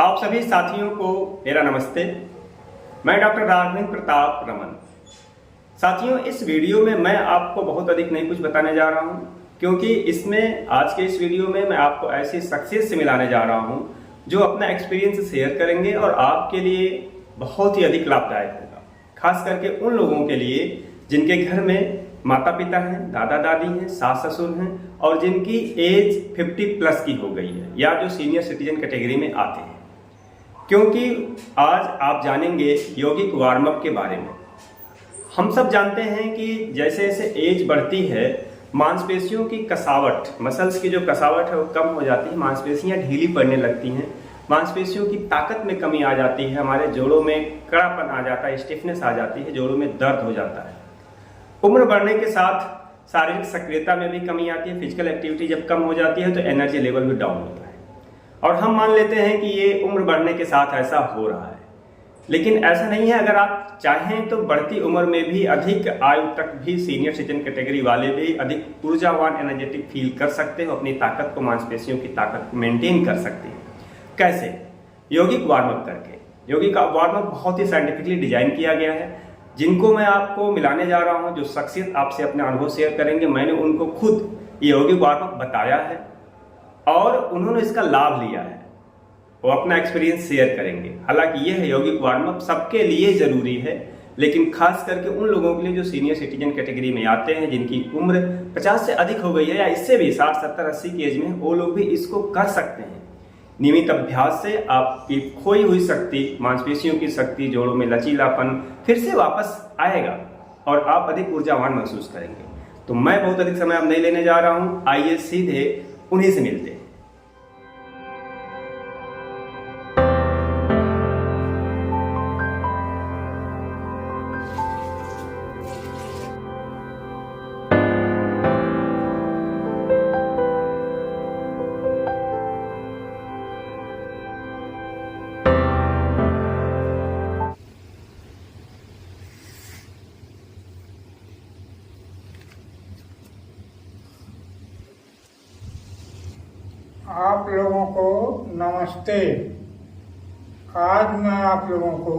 आप सभी साथियों को मेरा नमस्ते। मैं डॉक्टर राघवेंद्र प्रताप रमन। साथियों, इस वीडियो में मैं आपको बहुत अधिक नहीं कुछ बताने जा रहा हूं, क्योंकि इसमें आज के इस वीडियो में मैं आपको ऐसी शख्सियत से मिलाने जा रहा हूं जो अपना एक्सपीरियंस शेयर करेंगे और आपके लिए बहुत ही अधिक लाभदायक होगा। खास करके उन लोगों के लिए जिनके घर में माता पिता हैं, दादा दादी हैं, सास ससुर हैं और जिनकी एज 50 प्लस की हो गई है या जो सीनियर सिटीजन कैटेगरी में आते हैं। क्योंकि आज आप जानेंगे यौगिक वार्म अप के बारे में। हम सब जानते हैं कि जैसे जैसे एज बढ़ती है मांसपेशियों की कसावट, मसल्स की जो कसावट है वो कम हो जाती है, मांसपेशियां ढीली पड़ने लगती हैं, मांसपेशियों की ताकत में कमी आ जाती है, हमारे जोड़ों में कड़ापन आ जाता है, स्टिफनेस आ जाती है, जोड़ों में दर्द हो जाता है। उम्र बढ़ने के साथ शारीरिक सक्रियता में भी कमी आती है, फिजिकल एक्टिविटी जब कम हो जाती है तो एनर्जी लेवल भी डाउन होता है। और हम मान लेते हैं कि ये उम्र बढ़ने के साथ ऐसा हो रहा है, लेकिन ऐसा नहीं है। अगर आप चाहें तो बढ़ती उम्र में भी अधिक आयु तक भी सीनियर सिटीजन कैटेगरी वाले भी अधिक ऊर्जावान एनर्जेटिक फील कर सकते हो, अपनी ताकत को, मांसपेशियों की ताकत को मेंटेन कर सकते हैं। कैसे? यौगिक वार्म अप करके। यौगिक वार्म अप बहुत ही साइंटिफिकली डिजाइन किया गया है, जिनको मैं आपको मिलाने जा रहा हूं, जो शख्सियत आपसे अपने अनुभव शेयर करेंगे। मैंने उनको खुद ये यौगिक वार्म अप बताया है और उन्होंने इसका लाभ लिया है, वो अपना एक्सपीरियंस शेयर करेंगे। हालांकि यह यौगिक वार्म अप सबके लिए जरूरी है, लेकिन खास करके उन लोगों के लिए जो सीनियर सिटीजन कैटेगरी में आते हैं, जिनकी उम्र 50 से अधिक हो गई है या इससे भी 60, 70, 80 की एज में, वो लोग भी इसको कर सकते हैं। नियमित अभ्यास से आपकी खोई हुई शक्ति, मांसपेशियों की शक्ति, जोड़ों में लचीलापन फिर से वापस आएगा और आप अधिक ऊर्जावान महसूस करेंगे। तो मैं बहुत अधिक समय अब नहीं लेने जा रहा हूं, आइए सीधे उन्हीं से मिलते हैं। आप लोगों को नमस्ते। आज मैं आप लोगों को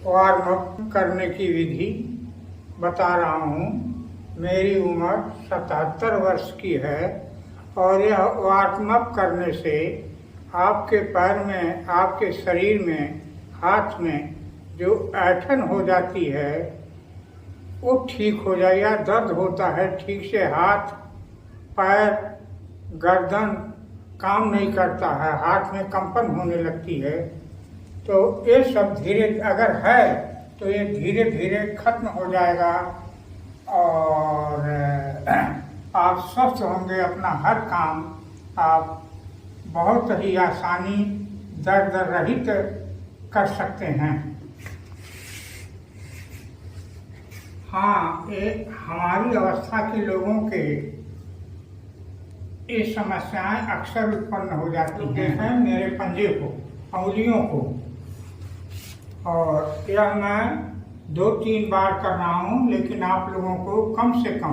वार्म अप करने की विधि बता रहा हूँ। मेरी उम्र 77 वर्ष की है और यह वार्म अप करने से आपके पैर में, आपके शरीर में, हाथ में जो ऐंठन हो जाती है वो ठीक हो जाए, या दर्द होता है ठीक से, हाथ पैर गर्दन काम नहीं करता है, हाथ में कंपन होने लगती है, तो ये सब धीरे अगर है तो ये धीरे धीरे खत्म हो जाएगा और आप स्वस्थ होंगे। अपना हर काम आप बहुत ही आसानी, दर्द रहित कर सकते हैं। हाँ, ये हमारी अवस्था के लोगों के ये समस्याएं अक्सर उत्पन्न हो जाती हैं मेरे पंजे को, अंगुलियों को, और यह मैं 2-3 बार कर रहा हूँ, लेकिन आप लोगों को कम से कम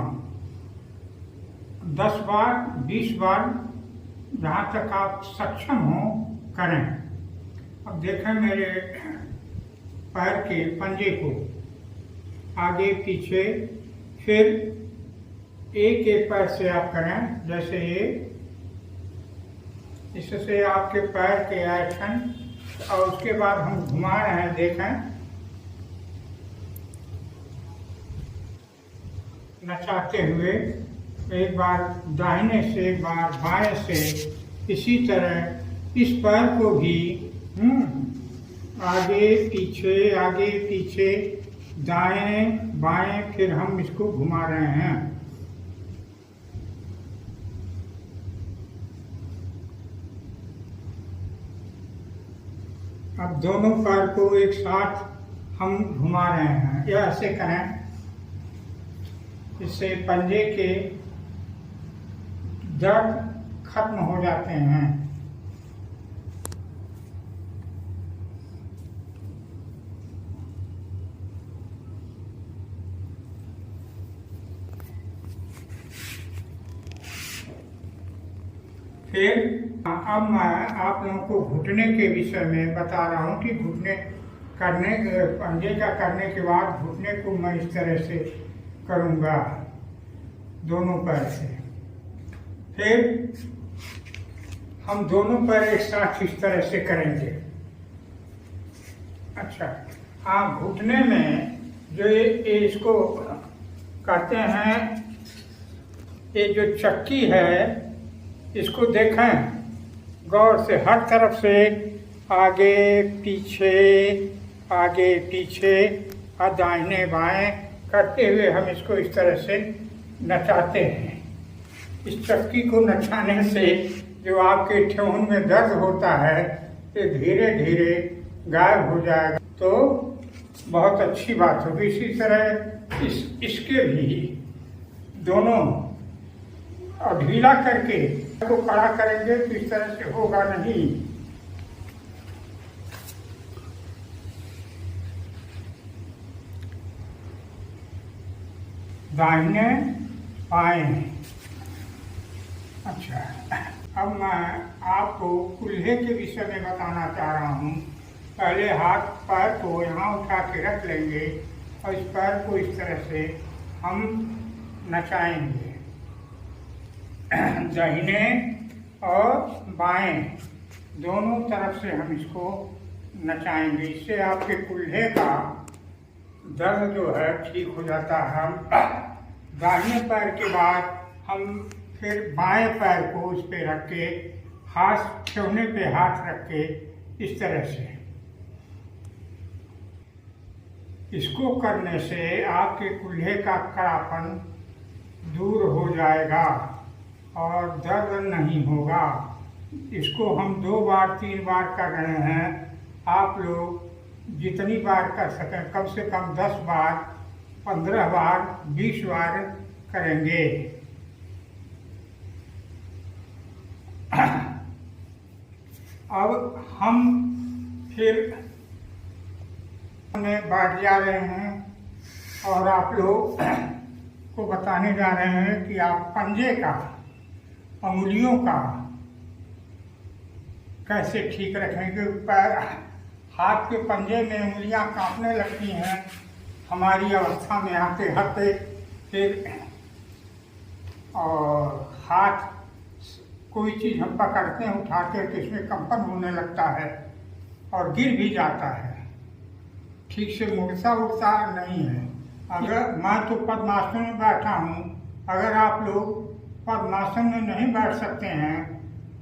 10 बार, 20 बार, जहाँ तक आप सक्षम हो करें। अब देखें मेरे पैर के पंजे को, आगे पीछे, फिर एक एक पैर से आप करें, जैसे ये, इससे आपके पैर के ऐंठन, और उसके बाद हम घुमा रहे हैं, देखें, नचाते हुए, एक बार दाहिने से, एक बार बाएं से, इसी तरह इस पैर को भी आगे पीछे, दाएं बाएं, फिर हम इसको घुमा रहे हैं। अब दोनों पैर को एक साथ हम घुमा रहे हैं, या ऐसे करें, इससे पंजे के दर्द खत्म हो जाते हैं। फिर अब मैं आप लोगों को घुटने के विषय में बता रहा हूँ कि घुटने करने पंजे का करने के बाद घुटने को मैं इस तरह से करूँगा दोनों पैर से। फिर हम दोनों पैर एक साथ इस तरह से करेंगे। अच्छा, हाँ, घुटने में जो ये इसको कहते हैं, ये जो चक्की है इसको देखें गौर से, हर तरफ से आगे पीछे और दाहिने बाएं करते हुए हम इसको इस तरह से नचाते हैं। इस चक्की को नचाने से जो आपके ठेहुन में दर्द होता है ये धीरे धीरे गायब हो जाएगा, तो बहुत अच्छी बात होगी। इसी तरह इसके भी दोनों ढीला करके को खड़ा करेंगे तो इस तरह से होगा नहीं। दाहिने बाएं। अच्छा, अब मैं आपको कुल्हे के विषय में बताना चाह रहा हूँ। पहले हाथ पैर को यहाँ उठा के रख लेंगे और इस पैर को इस तरह से हम नचाएंगे, दाहिने और बाएं दोनों तरफ से हम इसको नचाएंगे। इससे आपके कुल्हे का दर्द जो है ठीक हो जाता है। हम दाहिने पैर के बाद हम फिर बाएं पैर को उस पे रख के हाथ ठेहुने पे हाथ रख के इस तरह से, इसको करने से आपके कुल्हे का कड़ापन दूर हो जाएगा और दर्द नहीं होगा। इसको हम 2 बार 3 बार कर रहे हैं। आप लोग जितनी बार कर सकें, कम से कम 10 बार 15 बार 20 बार करेंगे। अब हम फिर बैठ जा रहे हैं और आप लोग को बताने जा रहे हैं कि आप पंजे का, अंगुलियों का कैसे ठीक रखेंगे। पैर, हाथ के पंजे में उंगलियां कांपने लगती हैं हमारी अवस्था में आते आते, फिर और हाथ कोई चीज़ हम पकड़ते हैं उठाते हैं तो इसमें कंपन होने लगता है और गिर भी जाता है, ठीक से मुड़ता उड़ता नहीं है। अगर मैं तो पद्मासन में बैठा हूँ, अगर आप लोग पद्मासन में नहीं बैठ सकते हैं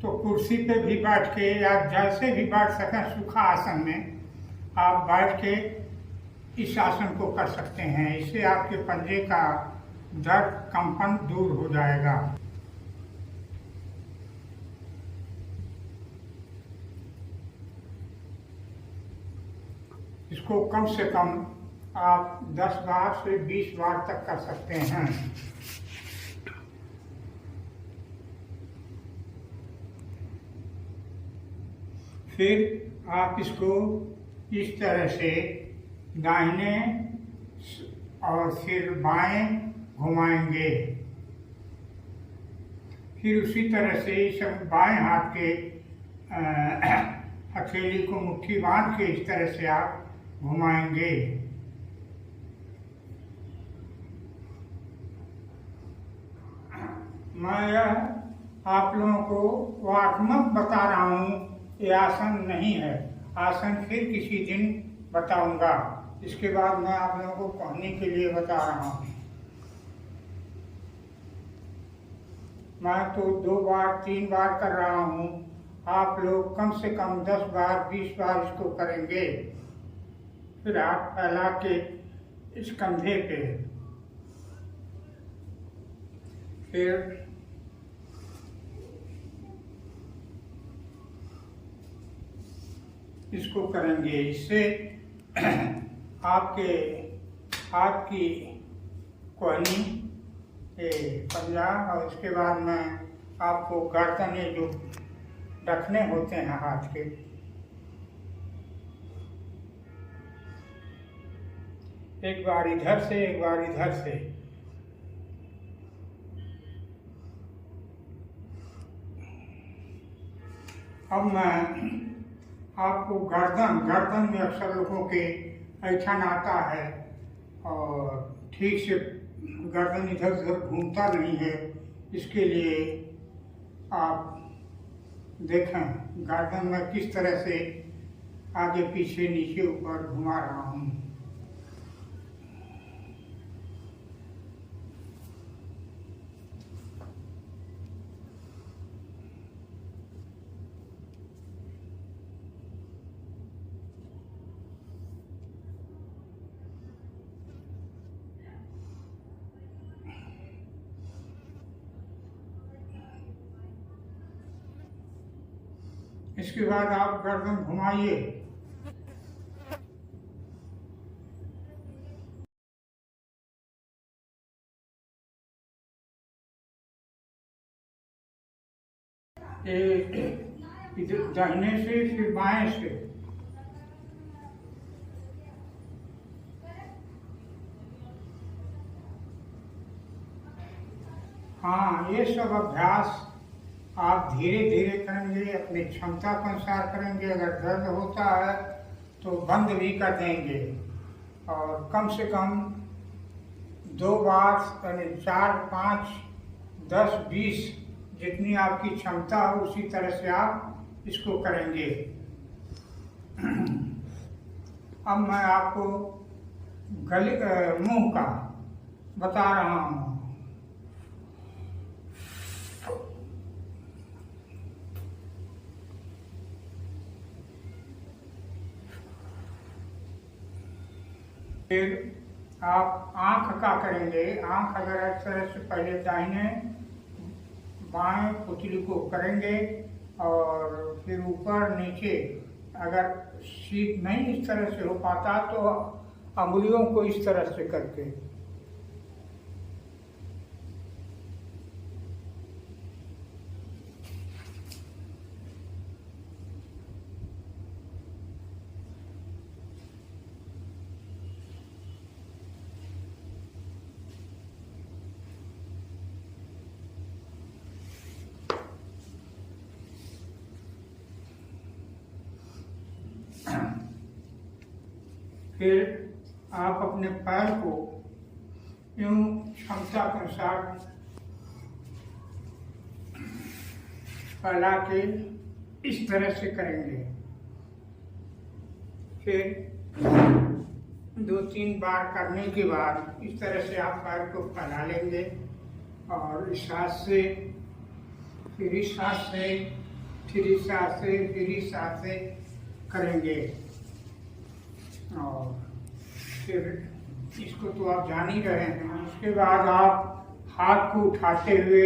तो कुर्सी पे भी बैठ के या जैसे भी बैठ सकें सुखा आसन में आप बैठ के इस आसन को कर सकते हैं। इससे आपके पंजे का दर्द कंपन दूर हो जाएगा। इसको कम से कम आप 10 बार से 20 बार तक कर सकते हैं। फिर आप इसको इस तरह से दाहिने और फिर बाएं घुमाएंगे। फिर उसी तरह से इस बाएं हाथ के हथेली को मुट्ठी बांध के इस तरह से आप घुमाएंगे। मैं आप लोगों को वार्मअप बता रहा हूँ, ये आसन नहीं है। आसन फिर किसी दिन बताऊंगा। इसके बाद मैं आप लोगों को कहने के लिए बता रहा हूँ। मैं तो 2 बार 3 बार कर रहा हूँ, आप लोग कम से कम 10 बार 20 बार इसको करेंगे। फिर हाथ फैला के इस कंधे पे, फिर इसको करेंगे। इससे आपके हाथ की कोहनी, पंजा, और उसके बाद में आपको गर्दन, ये जो रखने होते हैं हाथ के, एक बार इधर से एक बार इधर से, अब मैं आपको गर्दन में अक्सर लोगों के ऐंठन आता है और ठीक से गर्दन इधर उधर घूमता नहीं है, इसके लिए आप देखें गर्दन में किस तरह से आगे पीछे नीचे ऊपर घुमा रहा हूँ। इसके बाद आप गर्दन घुमाइए। इधर दाहिने से फिर बाएं से। हाँ, ये सब अभ्यास आप धीरे धीरे करेंगे, अपनी क्षमता के अनुसार करेंगे। अगर दर्द होता है तो बंद भी कर देंगे और कम से कम 2 बार यानी 4, 5, 10, 20 जितनी आपकी क्षमता हो उसी तरह से आप इसको करेंगे। अब मैं आपको मुंह का बता रहा हूँ। फिर आप आंख का करेंगे। आंख अगर इस तरह से पहले दाहिने बाएं पुतली को करेंगे और फिर ऊपर नीचे। अगर सीध नहीं इस तरह से हो पाता तो अंगुलियों को इस तरह से करके। फिर आप अपने पैर को यूं क्षमता के अनुसार फैला के इस तरह से करेंगे। फिर 2-3 बार करने के बाद इस तरह से आप पैर को फैला लेंगे और इस हाथ से फिर इस हाथ से फिर इस हाथ से फिर इस हाथ से करेंगे। और फिर इसको तो आप जान ही रहे हैं। उसके बाद आप हाथ को उठाते हुए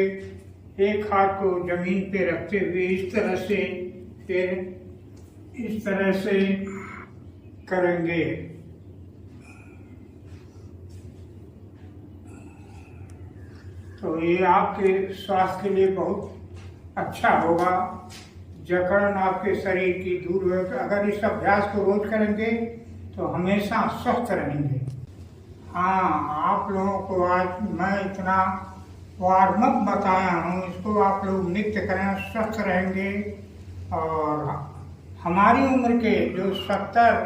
एक हाथ को जमीन पे रखते हुए इस तरह से फिर इस तरह से करेंगे। तो ये आपके स्वास्थ्य के लिए बहुत अच्छा होगा। जकड़न आपके शरीर की दूर होगी। अगर इस अभ्यास को रोज करेंगे तो हमेशा स्वस्थ रहेंगे। हाँ, आप लोगों को आज मैं इतना वार्म अप बताया हूँ, इसको आप लोग नित्य करें, स्वस्थ रहेंगे। और हमारी उम्र के जो 70,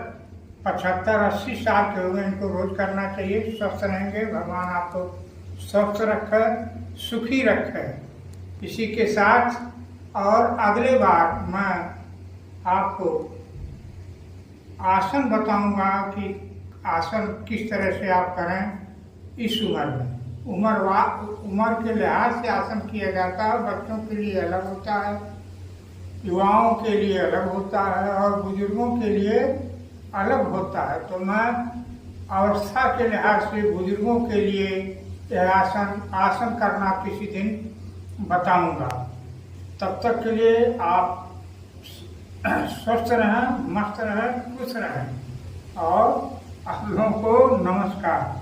75, 80 साल के हो गए इनको रोज करना चाहिए, स्वस्थ रहेंगे। भगवान आपको स्वस्थ रखे, सुखी रखे। इसी के साथ और अगले बार मैं आपको आसन बताऊंगा कि आसन किस तरह से आप करें इस उम्र में। उम्र के लिहाज से आसन किया जाता है। बच्चों के लिए अलग होता है, युवाओं के लिए अलग होता है और बुजुर्गों के लिए अलग होता है। तो मैं अवस्था के लिहाज से बुजुर्गों के लिए यह आसन करना किसी दिन बताऊंगा। तब तक के लिए आप स्वस्थ रहें, मस्त रहें, खुश रहें और आप लोगों को नमस्कार।